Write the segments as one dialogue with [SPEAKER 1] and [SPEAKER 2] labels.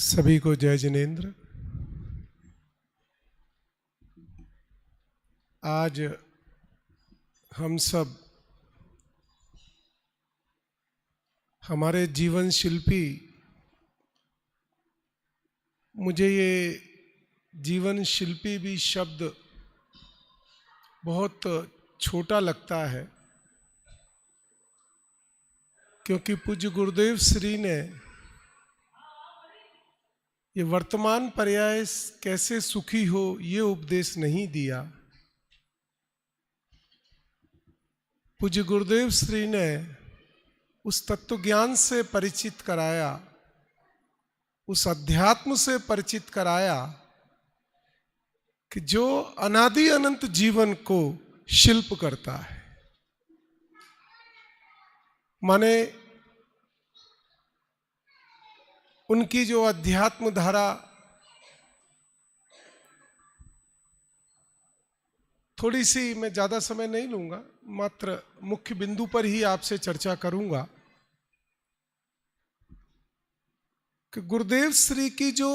[SPEAKER 1] सभी को जय जिनेन्द्र। आज हम सब हमारे जीवन शिल्पी, मुझे ये जीवन शिल्पी भी शब्द बहुत छोटा लगता है, क्योंकि पूज्य गुरुदेव श्री ने ये वर्तमान पर्याय कैसे सुखी हो ये उपदेश नहीं दिया। पूज्य गुरुदेव श्री ने उस तत्व ज्ञान से परिचित कराया, उस अध्यात्म से परिचित कराया कि जो अनादि अनंत जीवन को शिल्प करता है। माने उनकी जो अध्यात्म धारा थोड़ी सी, मैं ज्यादा समय नहीं लूंगा, मात्र मुख्य बिंदु पर ही आपसे चर्चा करूंगा कि गुरुदेव श्री की जो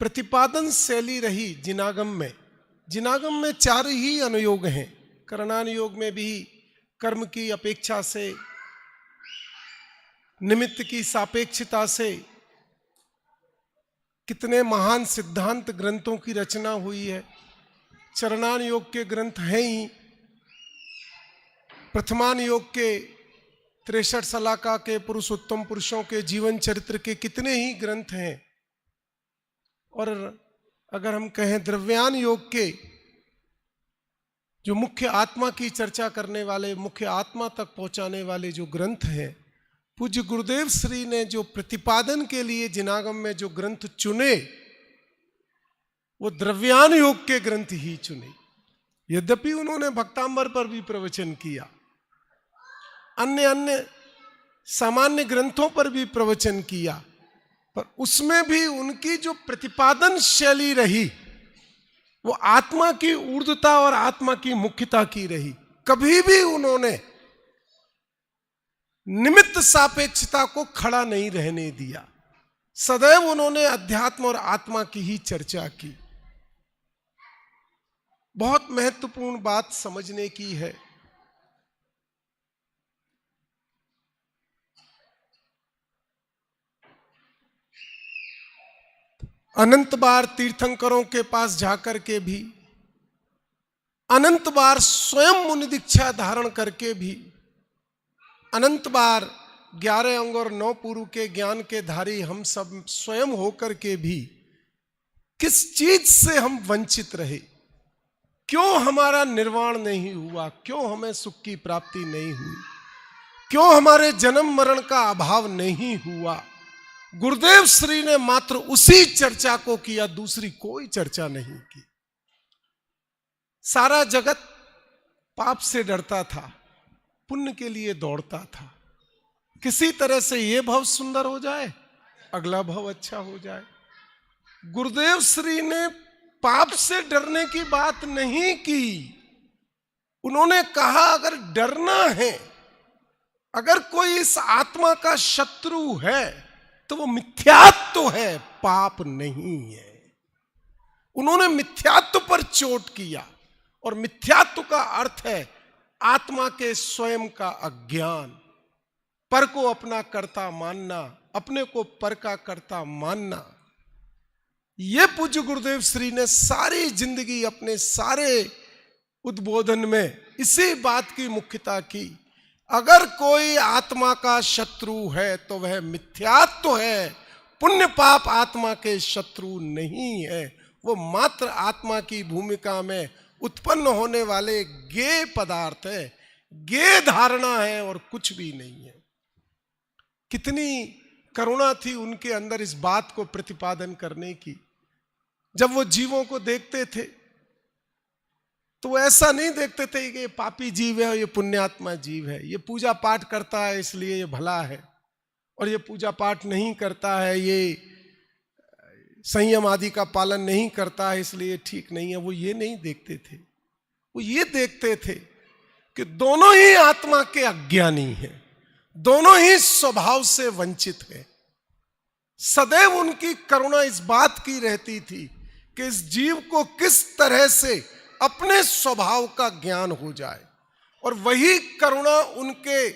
[SPEAKER 1] प्रतिपादन शैली रही जिनागम में 4 ही अनुयोग हैं। करणानुयोग में भी कर्म की अपेक्षा से, निमित्त की सापेक्षता से कितने महान सिद्धांत ग्रंथों की रचना हुई है। चरणानुयोग के ग्रंथ हैं ही, प्रथमानुयोग के 63 शलाका के पुरुषोत्तम पुरुषों के जीवन चरित्र के कितने ही ग्रंथ हैं। और अगर हम कहें द्रव्यान योग के जो मुख्य आत्मा की चर्चा करने वाले, मुख्य आत्मा तक पहुंचाने वाले जो ग्रंथ हैं, पूज्य गुरुदेव श्री ने जो प्रतिपादन के लिए जिनागम में जो ग्रंथ चुने वो द्रव्यान योग के ग्रंथ ही चुने। यद्यपि उन्होंने भक्तांबर पर भी प्रवचन किया, अन्य सामान्य ग्रंथों पर भी प्रवचन किया, पर उसमें भी उनकी जो प्रतिपादन शैली रही वो आत्मा की ऊर्ध्वता और आत्मा की मुख्यता की रही। कभी भी उन्होंने निमित्त सापेक्षता को खड़ा नहीं रहने दिया। सदैव उन्होंने अध्यात्म और आत्मा की ही चर्चा की। बहुत महत्वपूर्ण बात समझने की है। अनंत बार तीर्थंकरों के पास जाकर के भी, अनंत बार स्वयं मुनि दीक्षा धारण करके भी, अनंत बार 11 अंग और 9 पुरु के ज्ञान के धारी हम सब स्वयं होकर के भी किस चीज से हम वंचित रहे? क्यों हमारा निर्वाण नहीं हुआ? क्यों हमें सुख की प्राप्ति नहीं हुई? क्यों हमारे जन्म मरण का अभाव नहीं हुआ? गुरुदेव श्री ने मात्र उसी चर्चा को किया, दूसरी कोई चर्चा नहीं की। सारा जगत पाप से डरता था, पुण्य के लिए दौड़ता था। किसी तरह से ये भव सुंदर हो जाए, अगला भव अच्छा हो जाए। गुरुदेव श्री ने पाप से डरने की बात नहीं की। उन्होंने कहा अगर डरना है, अगर कोई इस आत्मा का शत्रु है तो वो मिथ्यात्व है, पाप नहीं है। उन्होंने मिथ्यात्व पर चोट किया, और मिथ्यात्व का अर्थ है आत्मा के स्वयं का अज्ञान, पर को अपना कर्ता मानना, अपने को पर का कर्ता मानना। ये पूज्य गुरुदेव श्री ने सारी जिंदगी अपने सारे उद्बोधन में इसी बात की मुख्यता की। अगर कोई आत्मा का शत्रु है तो वह मिथ्यात्व है। पुण्य पाप आत्मा के शत्रु नहीं है, वो मात्र आत्मा की भूमिका में उत्पन्न होने वाले ज्ञेय पदार्थ है, ज्ञेय धारणा है, और कुछ भी नहीं है। कितनी करुणा थी उनके अंदर इस बात को प्रतिपादन करने की। जब वो जीवों को देखते थे तो वो ऐसा नहीं देखते थे कि ये पापी जीव है, ये पुण्यात्मा जीव है, ये पूजा पाठ करता है इसलिए ये भला है, और ये पूजा पाठ नहीं करता है, ये संयम आदि का पालन नहीं करता है इसलिए ठीक नहीं है। वो ये नहीं देखते थे, वो ये देखते थे कि दोनों ही आत्मा के अज्ञानी हैं, दोनों ही स्वभाव से वंचित हैं। सदैव उनकी करुणा इस बात की रहती थी कि इस जीव को किस तरह से अपने स्वभाव का ज्ञान हो जाए। और वही करुणा उनके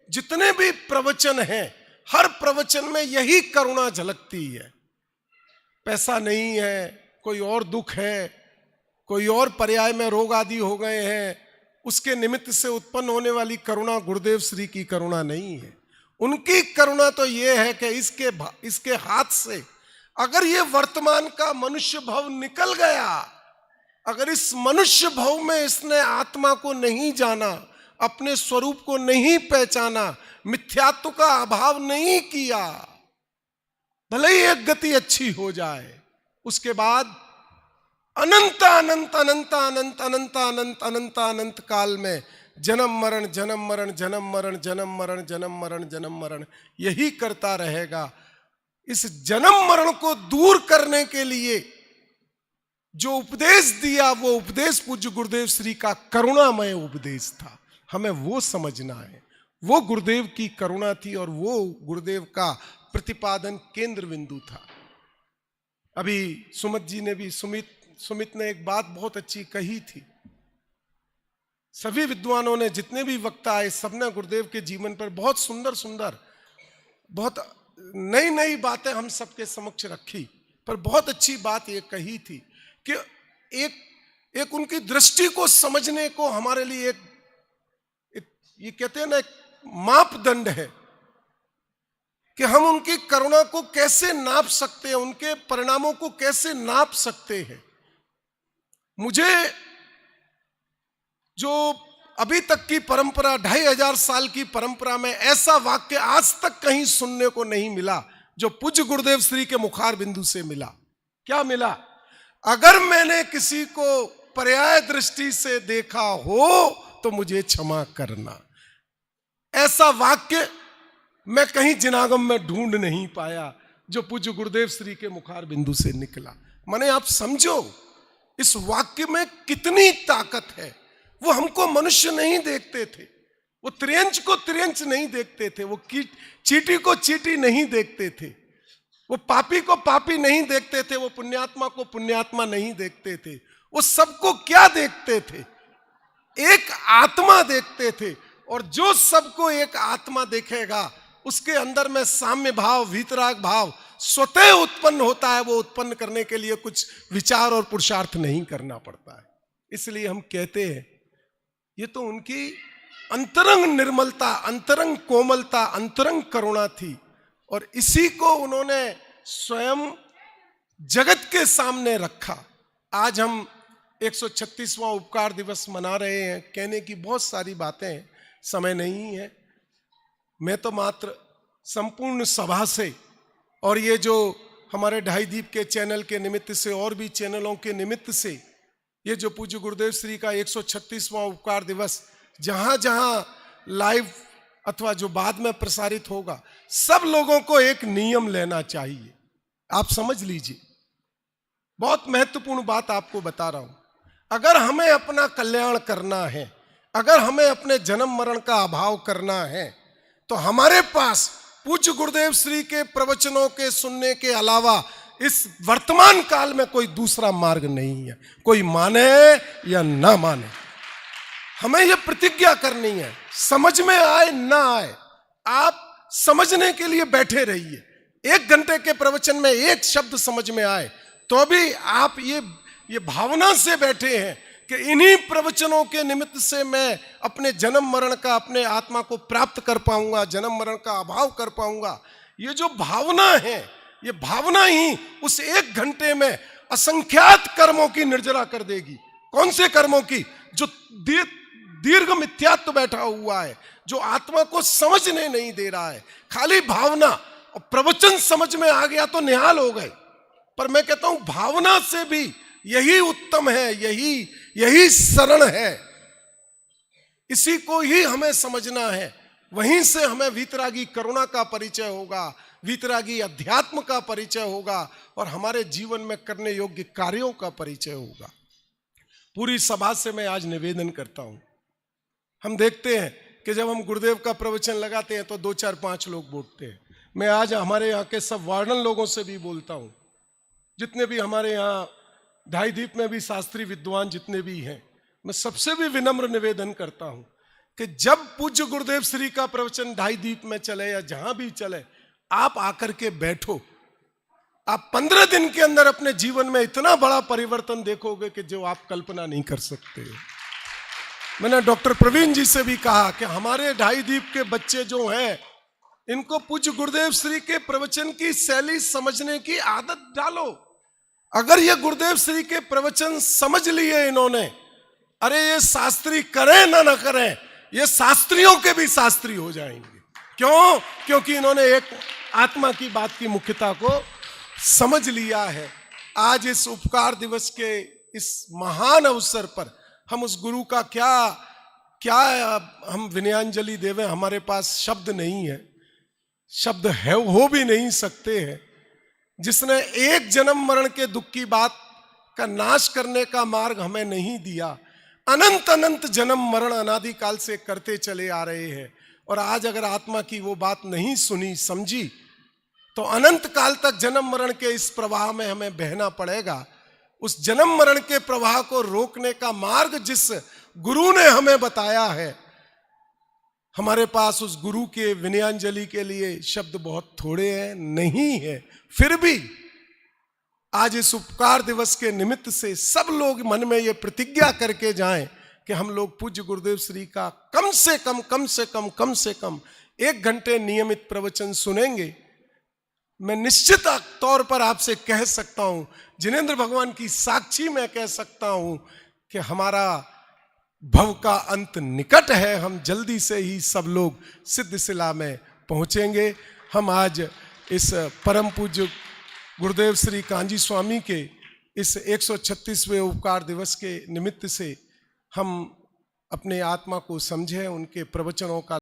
[SPEAKER 1] जितने भी प्रवचन हैं, हर प्रवचन में यही करुणा झलकती है। पैसा नहीं है, कोई और दुख है, कोई और पर्याय में रोग आदि हो गए हैं, उसके निमित्त से उत्पन्न होने वाली करुणा गुरुदेव श्री की करुणा नहीं है। उनकी करुणा तो ये है कि इसके हाथ से अगर ये वर्तमान का मनुष्य भव निकल गया, अगर इस मनुष्य भव में इसने आत्मा को नहीं जाना, अपने स्वरूप को नहीं पहचाना, मिथ्यात्व का अभाव नहीं किया, भले ही एक गति अच्छी हो जाए, उसके बाद अनंत अनंत अनंत अनंत अनंत अनंत अनंत अनंत काल में जन्म मरण जन्म मरण जन्म मरण जन्म मरण जन्म मरण जन्म मरण यही करता रहेगा। इस जन्म मरण को दूर करने के लिए जो उपदेश दिया, वो उपदेश पूज्य गुरुदेव श्री का करुणामय उपदेश था। हमें वो समझना है, वो गुरुदेव की करुणा थी और वो गुरुदेव का प्रतिपादन केंद्र बिंदु था। अभी सुमित ने एक बात बहुत अच्छी कही थी। सभी विद्वानों ने, जितने भी वक्ता आए, सबने गुरुदेव के जीवन पर बहुत सुंदर सुंदर, बहुत नई नई बातें हम सबके समक्ष रखी। पर बहुत अच्छी बात ये कही थी कि एक उनकी दृष्टि को समझने को हमारे लिए एक ये कहते हैं ना, एक मापदंड है कि हम उनकी करुणा को कैसे नाप सकते हैं, उनके परिणामों को कैसे नाप सकते हैं। मुझे जो अभी तक की परंपरा, 2500 साल की परंपरा में ऐसा वाक्य आज तक कहीं सुनने को नहीं मिला जो पूज्य गुरुदेव श्री के मुखार बिंदु से मिला। क्या मिला? अगर मैंने किसी को पर्याय दृष्टि से देखा हो तो मुझे क्षमा करना। ऐसा वाक्य मैं कहीं जिनागम में ढूंढ नहीं पाया जो पूज्य गुरुदेव श्री के मुखार बिंदु से निकला। माने आप समझो इस वाक्य में कितनी ताकत है। वो हमको मनुष्य नहीं देखते थे, वो त्रियंच को त्रियंच नहीं देखते थे, वो चीटी को चीटी नहीं देखते थे, वो पापी को पापी नहीं देखते थे, वो पुण्यात्मा को पुण्यात्मा नहीं देखते थे। वो सबको क्या देखते थे? एक आत्मा देखते थे। और जो सबको एक आत्मा देखेगा उसके अंदर में साम्य भाव, वीतराग भाव स्वतः उत्पन्न होता है। वो उत्पन्न करने के लिए कुछ विचार और पुरुषार्थ नहीं करना पड़ता है। इसलिए हम कहते हैं ये तो उनकी अंतरंग निर्मलता, अंतरंग कोमलता, अंतरंग करुणा थी। और इसी को उन्होंने स्वयं जगत के सामने रखा। आज हम 136वां उपकार दिवस मना रहे हैं। कहने की बहुत सारी बातें हैं, समय नहीं है। मैं तो मात्र संपूर्ण सभा से और ये जो हमारे ढाई दीप के चैनल के निमित्त से और भी चैनलों के निमित्त से ये जो पूज्य गुरुदेव श्री का 136वां उपकार दिवस जहां जहां लाइव अथवा जो बाद में प्रसारित होगा, सब लोगों को एक नियम लेना चाहिए। आप समझ लीजिए, बहुत महत्वपूर्ण बात आपको बता रहा हूं। अगर हमें अपना कल्याण करना है, अगर हमें अपने जन्म मरण का अभाव करना है, तो हमारे पास पूज्य गुरुदेव श्री के प्रवचनों के सुनने के अलावा इस वर्तमान काल में कोई दूसरा मार्ग नहीं है। कोई माने या ना माने, हमें यह प्रतिज्ञा करनी है। समझ में आए ना आए, आप समझने के लिए बैठे रहिए। 1 घंटे के प्रवचन में एक शब्द समझ में आए तो भी आप ये भावना से बैठे हैं कि इन्हीं प्रवचनों के निमित्त से मैं अपने जन्म मरण का, अपने आत्मा को प्राप्त कर पाऊंगा, जन्म मरण का अभाव कर पाऊंगा। ये जो भावना है, ये भावना ही उस 1 घंटे में असंख्यात कर्मों की निर्जरा कर देगी। कौन से कर्मों की? जो दीर्घ मिथ्यात्व बैठा हुआ है, जो आत्मा को समझने नहीं दे रहा है। खाली भावना और प्रवचन समझ में आ गया तो निहाल हो गए। पर मैं कहता हूं भावना से भी यही उत्तम है, यही शरण है। इसी को ही हमें समझना है। वहीं से हमें वीतरागी करुणा का परिचय होगा, वीतरागी अध्यात्म का परिचय होगा और हमारे जीवन में करने योग्य कार्यों का परिचय होगा। पूरी सभा से मैं आज निवेदन करता हूं, हम देखते हैं कि जब हम गुरुदेव का प्रवचन लगाते हैं तो 2, 4, 5 लोग बोलते हैं। मैं आज हमारे यहाँ के सब वार्डन लोगों से भी बोलता हूँ, जितने भी हमारे यहाँ ढाई द्वीप में भी शास्त्री विद्वान जितने भी हैं, मैं सबसे भी विनम्र निवेदन करता हूँ कि जब पूज्य गुरुदेव श्री का प्रवचन ढाई द्वीप में चले या जहां भी चले, आप आकर के बैठो। आप 15 दिन के अंदर अपने जीवन में इतना बड़ा परिवर्तन देखोगे कि जो आप कल्पना नहीं कर सकते। मैंने डॉक्टर प्रवीण जी से भी कहा कि हमारे ढाई द्वीप के बच्चे जो हैं, इनको पूज्य गुरुदेव श्री के प्रवचन की शैली समझने की आदत डालो। अगर ये गुरुदेव श्री के प्रवचन समझ लिए इन्होंने, अरे ये शास्त्री करें ना करें, ये शास्त्रियों के भी शास्त्री हो जाएंगे। क्यों? क्योंकि इन्होंने एक आत्मा की बात की मुख्यता को समझ लिया है। आज इस उपकार दिवस के इस महान अवसर पर हम उस गुरु का क्या हम विनयांजलि देवें। हमारे पास शब्द नहीं है, शब्द है हो भी नहीं सकते हैं। जिसने एक जन्म मरण के दुख की बात का नाश करने का मार्ग हमें नहीं दिया, अनंत अनंत जन्म मरण अनादिकाल से करते चले आ रहे हैं। और आज अगर आत्मा की वो बात नहीं सुनी समझी तो अनंत काल तक जन्म मरण के इस प्रवाह में हमें बहना पड़ेगा। उस जन्म मरण के प्रवाह को रोकने का मार्ग जिस गुरु ने हमें बताया है, हमारे पास उस गुरु के विनयांजलि के लिए शब्द बहुत थोड़े हैं, नहीं है। फिर भी आज इस उपकार दिवस के निमित्त से सब लोग मन में ये प्रतिज्ञा करके जाएं कि हम लोग पूज्य गुरुदेव श्री का कम से कम 1 घंटे नियमित प्रवचन सुनेंगे। मैं निश्चित तौर पर आपसे कह सकता हूं, जिनेंद्र भगवान की साक्षी मैं कह सकता हूं कि हमारा भव का अंत निकट है। हम जल्दी से ही सब लोग सिद्धशिला में पहुंचेंगे। हम आज इस परम पूज्य गुरुदेव श्री कांजी स्वामी के इस 136वें उपकार दिवस के निमित्त से हम अपने आत्मा को समझें, उनके प्रवचनों का